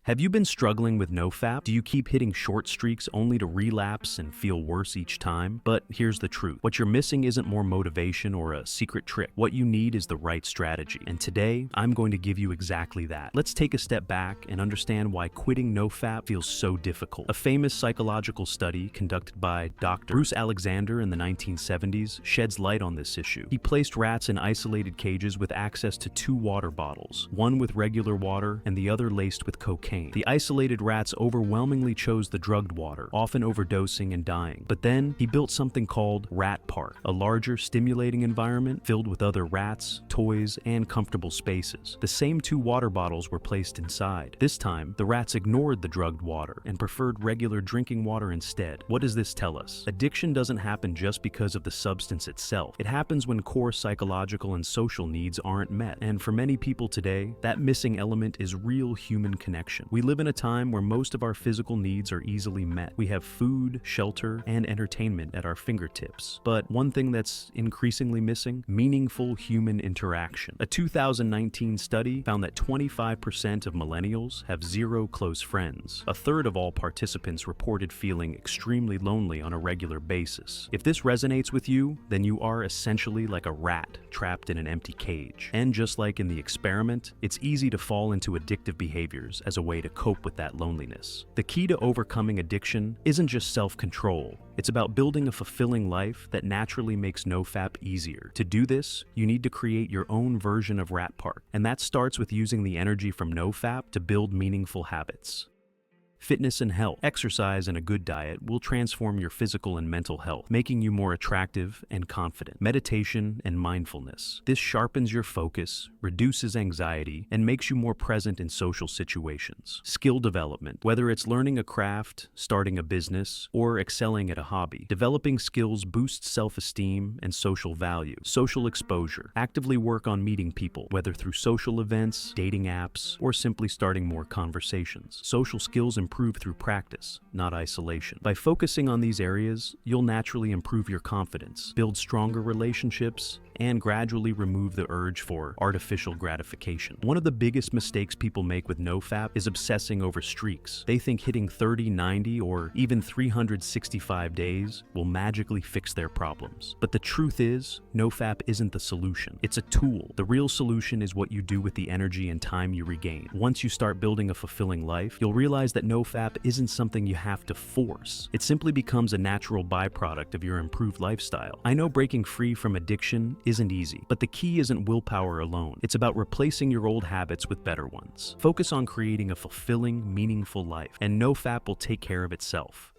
Have you been struggling with NoFap? Do you keep hitting short streaks only to relapse and feel worse each time? But here's the truth. What you're missing isn't more motivation or a secret trick. What you need is the right strategy. And today, I'm going to give you exactly that. Let's take a step back and understand why quitting NoFap feels so difficult. A famous psychological study conducted by Dr. Bruce Alexander in the 1970s sheds light on this issue. He placed rats in isolated cages with access to 2 water bottles, one with regular water and the other laced with cocaine. The isolated rats overwhelmingly chose the drugged water, often overdosing and dying. But then he built something called Rat Park, a larger, stimulating environment filled with other rats, toys, and comfortable spaces. The same 2 water bottles were placed inside. This time, the rats ignored the drugged water and preferred regular drinking water instead. What does this tell us? Addiction doesn't happen just because of the substance itself. It happens when core psychological and social needs aren't met. And for many people today, that missing element is real human connection. We live in a time where most of our physical needs are easily met. We have food, shelter, and entertainment at our fingertips. But one thing that's increasingly missing: meaningful human interaction. A 2019 study found that 25% of millennials have 0 close friends. A third of all participants reported feeling extremely lonely on a regular basis. If this resonates with you, then you are essentially like a rat trapped in an empty cage. And just like in the experiment, it's easy to fall into addictive behaviors as a way to cope with that loneliness. The key to overcoming addiction isn't just self-control. It's about building a fulfilling life that naturally makes NoFap easier. To do this, you need to create your own version of Rat Park, and that starts with using the energy from NoFap to build meaningful habits. Fitness and health. Exercise and a good diet will transform your physical and mental health, making you more attractive and confident. Meditation and mindfulness. This sharpens your focus, reduces anxiety, and makes you more present in social situations. Skill development. Whether it's learning a craft, starting a business, or excelling at a hobby, developing skills boosts self-esteem and social value. Social exposure. Actively work on meeting people, whether through social events, dating apps, or simply starting more conversations. Social skills improve through practice, not isolation. By focusing on these areas, you'll naturally improve your confidence, build stronger relationships, and gradually remove the urge for artificial gratification. One of the biggest mistakes people make with NoFap is obsessing over streaks. They think hitting 30, 90, or even 365 days will magically fix their problems. But the truth is, NoFap isn't the solution. It's a tool. The real solution is what you do with the energy and time you regain. Once you start building a fulfilling life, you'll realize that NoFap isn't something you have to force. It simply becomes a natural byproduct of your improved lifestyle. I know breaking free from addiction isn't easy, but the key isn't willpower alone. It's about replacing your old habits with better ones. Focus on creating a fulfilling, meaningful life, and NoFap will take care of itself.